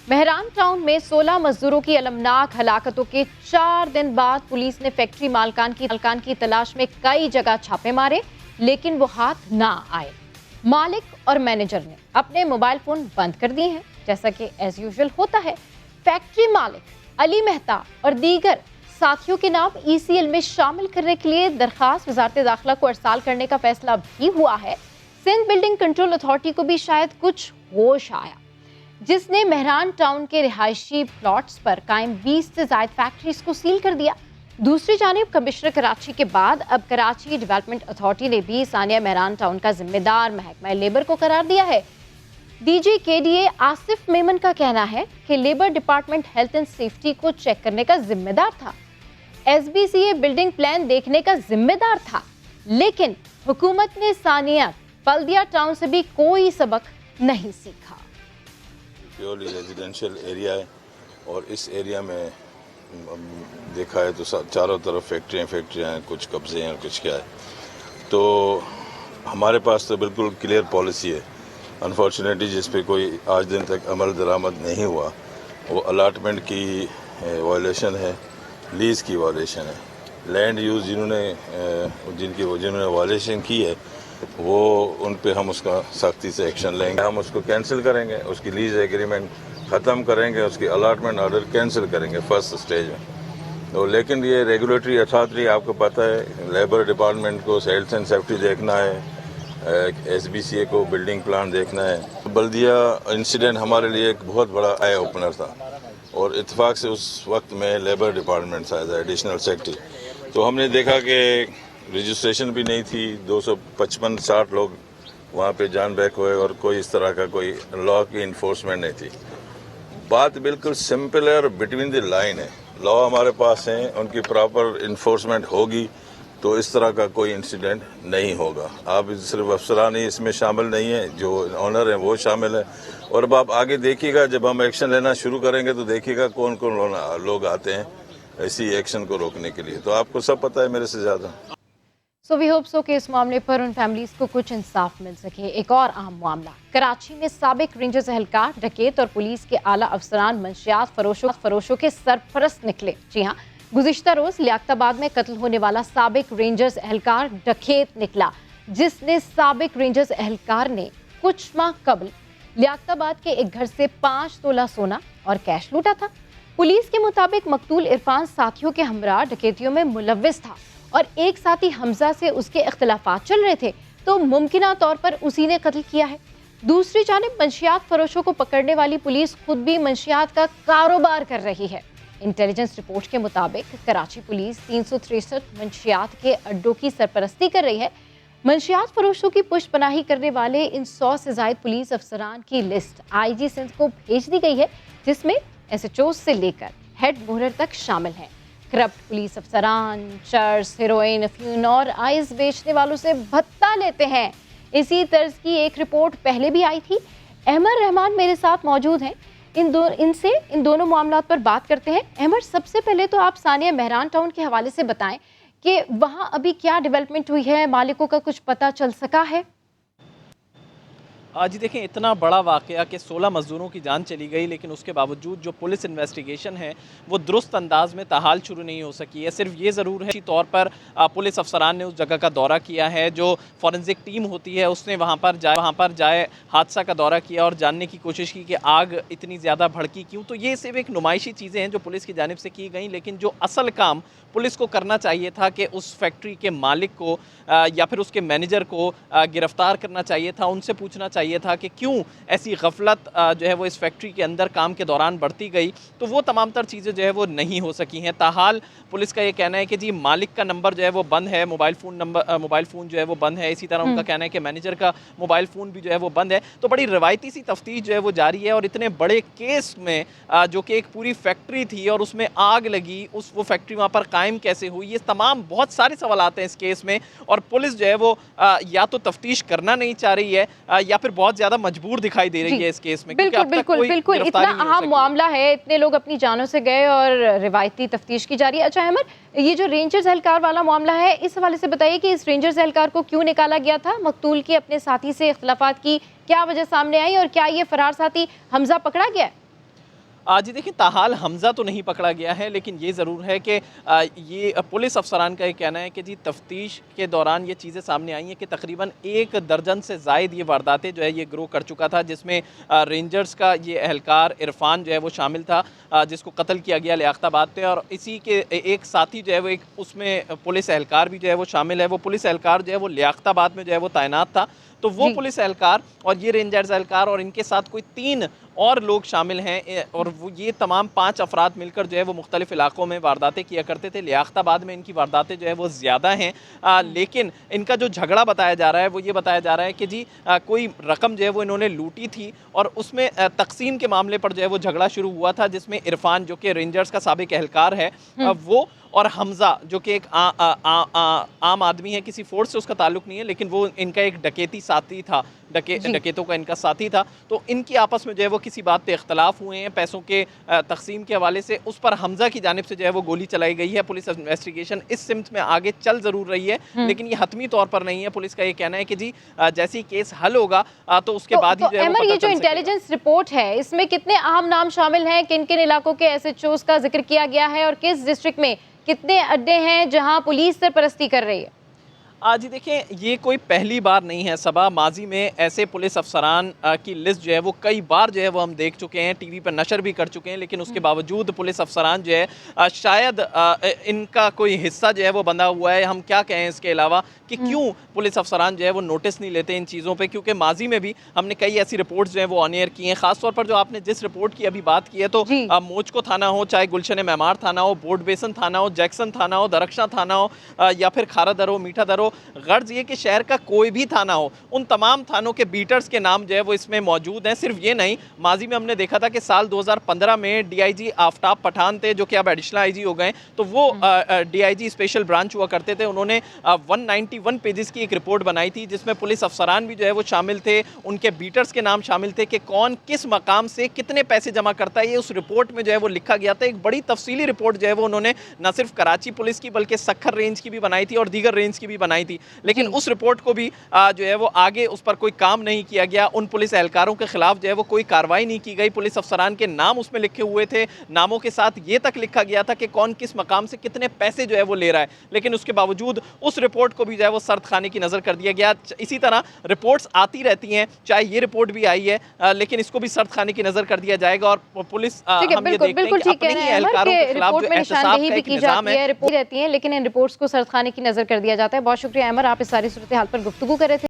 Mehran town में 16 मजदूरों की अलमनाक हलाकतों के 4 दिन बाद पुलिस ने फैक्ट्री मालकान की तलाश में कई जगह छापे मारे, लेकिन वो हाथ ना आए। मालिक और मैनेजर ने अपने मोबाइल फोन बंद कर दिए हैं, जैसा कि एज यूजुअल होता है। फैक्ट्री मालिक अली मेहता और दीगर साथियों के नाम ECL में शामिल करने के लिए दरखास्त वजारत दाखिला को अरसाल करने का फैसला भी हुआ है। सिंध बिल्डिंग कंट्रोल अथॉरिटी को भी शायद कुछ होश आया, जिसने मेहरान टाउन के रिहायशी प्लॉट्स पर कायम 20 से ज्यादा फैक्ट्रीज को सील कर दिया। दूसरी जानिब कमिश्नर कराची के बाद अब कराची डेवलपमेंट अथॉरिटी ने भी सानिया मेहरान टाउन का जिम्मेदार महकमा लेबर को करार दिया है। DG KDA आसिफ मेमन का कहना है कि labour department health and safety को चेक करने का जिम्मेदार था, SBCA बिल्डिंग प्लान देखने का जिम्मेदार था, लेकिन हुकूमत ने सानिया बल्दिया टाउन से भी कोई सबक नहीं सीखा। प्योरली रेजिडेंशियल एरिया है और इस एरिया में देखा है तो चारों तरफ फैक्ट्रियाँ हैं, कुछ कब्जे हैं, कुछ क्या है। तो हमारे पास तो बिल्कुल क्लियर पॉलिसी है। अनफॉर्चुनेटली जिस पे कोई आज दिन तक अमल दरामद नहीं हुआ वो अलाटमेंट की वायलेशन है, लीज की वायलेशन है। लैंड यूज़ जिन्होंने वायलेशन की है वो उन पे हम उसका सख्ती से एक्शन लेंगे। हम उसको कैंसिल करेंगे, उसकी लीज एग्रीमेंट ख़त्म करेंगे, उसकी अलाटमेंट ऑर्डर कैंसिल करेंगे फर्स्ट स्टेज में। तो लेकिन ये रेगुलेटरी अथॉरिटी आपको पता है, लेबर डिपार्टमेंट को हेल्थ एंड सेफ्टी देखना है, SBCA को बिल्डिंग प्लान देखना है। बल्दिया इंसिडेंट हमारे लिए एक बहुत बड़ा आई ओपनर था और इत्तेफाक से उस वक्त में लेबर डिपार्टमेंट था एज एडिशनल सेक्रेटरी। तो हमने देखा कि रजिस्ट्रेशन भी नहीं थी, 255-60 लोग वहाँ पे जान बैक हुए और कोई इस तरह का कोई लॉ की इन्फोर्समेंट नहीं थी। बात बिल्कुल सिंपल है और बिटवीन द लाइन है। लॉ हमारे पास हैं, उनकी प्रॉपर इन्फोर्समेंट होगी तो इस तरह का कोई इंसिडेंट नहीं होगा। आप सिर्फ अफसरान ही इसमें शामिल नहीं है, जो ऑनर हैं वो शामिल है। और अब आप आगे देखिएगा, जब हम एक्शन लेना शुरू करेंगे तो देखिएगा कौन कौन लोग आते हैं ऐसी एक्शन को रोकने के लिए। तो आपको सब पता है मेरे से ज़्यादा। सो वी होप सो कि इस मामले पर उन फैमिलीज को कुछ इंसाफ मिल सके। एक और अहम मामला, कराची में साबिक रेंजर्स एहलकार, डकैत और पुलिस के आला अफसरान मंशियात फरोशों के सरपरस्त निकले। जी हाँ, गुज़िश्ता रोज लियाकताबाद में कत्ल होने वाला साबिक रेंजर्स एहलकार डकैत निकला, जिसने साबिक रेंजर्स एहलकार ने कुछ माह कबल लियाकताबाद के एक घर से 5 तोला सोना और कैश लूटा था। पुलिस के मुताबिक मकतूल इरफान साथियों के हमरा डकैतियों में मुलव्विस था और एक साथी हमजा से उसके इख्तिलाफात चल रहे थे, तो मुमकिना तौर पर उसी ने कत्ल किया है। दूसरी जानिब मंशियात फरोशों को पकड़ने वाली पुलिस खुद भी मंशियात का कारोबार कर रही है। इंटेलिजेंस रिपोर्ट के मुताबिक कराची पुलिस 363 मंशियात के अड्डों की सरपरस्ती कर रही है। मंशियात फरोशों की पुष्पनाही करने वाले इन 100 से ज्यादा पुलिस अफसरान की लिस्ट IG सिंध को भेज दी गई है, जिसमें SHO से लेकर हेड मोहर तक शामिल हैं। करप्ट पुलिस अफसरान चर्स, हेरोइन, अफीम और आइस बेचने वालों से भत्ता लेते हैं। इसी तर्ज की एक रिपोर्ट पहले भी आई थी। अहमद रहमान मेरे साथ मौजूद हैं। इन दोनों मामलात पर बात करते हैं। अहमद, सबसे पहले तो आप सानिया मेहरान टाउन के हवाले से बताएं कि वहाँ अभी क्या डेवलपमेंट हुई है, मालिकों का कुछ पता चल सका है? जी देखें, इतना बड़ा वाक़या कि 16 मज़दूरों की जान चली गई, लेकिन उसके बावजूद जो पुलिस इन्वेस्टिगेशन है वो दुरुस्त अंदाज में ताहाल शुरू नहीं हो सकी है। सिर्फ ये ज़रूर है, अच्छी तौर पर पुलिस अफसरान ने उस जगह का दौरा किया है, जो फॉरेंसिक टीम होती है उसने वहाँ पर जाए हादसा का दौरा किया और जानने की कोशिश की कि आग इतनी ज़्यादा भड़की क्यों। तो ये सिर्फ एक नुमाइशी चीज़ें हैं जो पुलिस की जानिब से की गई, लेकिन जो असल काम पुलिस को करना चाहिए था कि उस फैक्ट्री के मालिक को या फिर उसके मैनेजर को गिरफ्तार करना चाहिए था, उनसे पूछना चाहिए था कि क्यों ऐसी गफलत जो है वो इस फैक्ट्री के अंदर काम के दौरान बढ़ती गई। तो वो तमाम तर चीज़ें जो है वो नहीं हो सकी हैं। ताहाल पुलिस का ये कहना है कि जी मालिक का नंबर जो है वो बंद है, मोबाइल फ़ोन जो है वो बंद है। इसी तरह उनका कहना है कि मैनेजर का मोबाइल फ़ोन भी जो है वो बंद है। तो बड़ी रवायती सी तफ्तीश जो है वो जारी है और इतने बड़े केस में जो कि एक पूरी फैक्ट्री थी और उसमें आग लगी, वो फैक्ट्री वहाँ पर कायम कैसे हुई, ये तमाम बहुत सारे सवाल आते हैं इस केस में। और पुलिस जो है वो या तो तफ्तीश करना नहीं चाह रही है या फिर बहुत ज़्यादा मजबूर दिखाई दे रही है इस केस में। बिल्कुल इतना अहम मामला है, इतने लोग अपनी जानों से गए और रिवायती तफ्तीश की जा रही है। अच्छा अहमद, ये जो रेंजर्स एहलकार वाला मामला है, इस हवाले से बताइए कि इस रेंजर्स एहलकार को क्यों निकाला गया था? मकतूल के अपने साथी से इख्तिलाफात की क्या वजह सामने आई और क्या ये फरार साथी हमजा पकड़ा गया? जी देखिए, ताहाल हमज़ा तो नहीं पकड़ा गया है, लेकिन ये ज़रूर है कि ये पुलिस अफसरान का ये कहना है कि जी तफ्तीश के दौरान ये चीज़ें सामने आई हैं कि तकरीबन 1 दर्जन से ज़ायद ये वारदातें जो है ये ग्रो कर चुका था, जिसमें रेंजर्स का ये एहलकार इरफान जो है वो शामिल था, जिसको कत्ल किया गया लियाकताबाद पे। और इसी के एक साथी जो है वो एक उसमें पुलिस एहलकार भी जो है वो शामिल है। वो पुलिस एहलकार जो है वो लियाकताबाद में जो है वो तैनात था। तो वो जी। पुलिस एहलकार और ये रेंजर्स एहलकार और इनके साथ कोई 3 और लोग शामिल हैं, और वो ये तमाम 5 अफराद मिलकर जो है वो मुख्तलिफ इलाकों में वारदातें किया करते थे। लियाकताबाद में इनकी वारदातें जो है वो ज़्यादा हैं, लेकिन इनका जो झगड़ा बताया जा रहा है वो ये बताया जा रहा है कि जी कोई रकम जो है वो इन्होंने लूटी थी, और उसमें तकसीम के मामले पर जो है वो झगड़ा शुरू हुआ था, जिसमें इरफान जो कि रेंजर्स का साबिक एहलकार है वो, और हमज़ा जो कि एक आम आदमी है, किसी फोर्स से उसका ताल्लुक नहीं है, लेकिन वो इनका एक डकैती साथी था, डकैतों का इनका साथी था। तो इनकी आपस में जो है वो किसी बात पे इख्तलाफ हुए हैं पैसों के तकसीम के हवाले से। उस पर हमज़ा की जानिब से जो है वो गोली चलाई गई है। पुलिस इन्वेस्टिगेशन इस सिमत में आगे चल ज़रूर रही है, लेकिन ये हतमी तौर पर नहीं है। पुलिस का ये कहना है कि जी जैसे ही केस हल होगा तो उसके बाद ही जो है वो अमर, ये पता जो चल सकेगा। इंटेलिजेंस रिपोर्ट है इसमें कितने अहम नाम शामिल हैं, किन किन इलाकों के एसएचओज का जिक्र किया गया है, और किस डिस्ट्रिक्ट में कितने अड्डे हैं जहां पुलिस सरपरस्ती कर रही है? जी देखिए, ये कोई पहली बार नहीं है सबा। माजी में ऐसे पुलिस अफसरान की लिस्ट जो है वो कई बार जो है वो हम देख चुके हैं, टीवी पर नशर भी कर चुके हैं, लेकिन उसके बावजूद पुलिस अफसरान जो है शायद इनका कोई हिस्सा जो है वो बंधा हुआ है। हम क्या कहें इसके अलावा कि क्यों पुलिस अफसरान जो है वो नोटिस नहीं लेते इन चीज़ों पे, क्योंकि माजी में भी हमने कई ऐसी रिपोर्ट्स जो है वो ऑन एयर की हैं। ख़ासतौर पर जो आपने जिस रिपोर्ट की अभी बात की है, तो जी। मोचको थाना हो, चाहे गुलशन मेमार थाना हो, बोर्ड बेसन थाना हो, जैक्सन थाना हो, दरख्शा थाना हो, या फिर खारा दर हो, मीठा दर हो, गर्ज ये कि शहर का कोई भी थाना हो, उन तमाम थानों के बीटर्स के नाम जो है वो इसमें मौजूद हैं। सिर्फ ये नहीं, माजी में हमने देखा था कि साल 2015 में डीआईजी आफ्ताब पठान थे, जो कि अब एडिशनल आईजी हो गए, तो वो डीआईजी स्पेशल ब्रांच हुआ करते थे। उन्होंने 191 पेजेस की एक रिपोर्ट बनाई थी, जिसमें पुलिस अफसरान भी जो है वो शामिल थे, उनके बीटर्स के नाम शामिल थे कि कौन किस मकाम से कितने पैसे जमा करता है। ये उस रिपोर्ट में जो है वो लिखा गया था। एक बड़ी तफसीली रिपोर्ट जो है वो उन्होंने न सिर्फ कराची पुलिस की बल्कि सक्खर रेंज की भी बनाई थी और दीगर रेंज की भी बनाई थी, लेकिन उस रिपोर्ट को भी जो है वो आगे उस पर कोई काम नहीं किया गया। उन पुलिस एहलकारों के खिलाफ जो है वो कोई कार्रवाई नहीं की गई। पुलिस अफसरान के नाम उसमें लिखे हुए थे, नामों के साथ ये तक लिखा गया था कि कौन किस मकाम से कितने पैसे जो है वो ले रहा है, लेकिन उसके बावजूद उस रिपोर्ट को भी जो है वो सर्द खाने की नज़र कर दिया गया। इसी तरह रिपोर्ट्स आती रहती हैं, चाहे ये रिपोर्ट भी आई है, लेकिन इसको भी सर्द खाने की नज़र कर दिया जाएगा। और पुलिस हम ये देखते हैं कि अपने ही एहलकारों के खिलाफ जो एहतसाब का एक निज़ाम है, रिपोर्ट रहती है, लेकिन इन रिपोर्ट्स को सर्द खाने की नजर कर दिया जाता है। बहुत शुक्रिया अमर, आप इस सारी सूरत हाल पर गुफ्तगू कर रहे थे।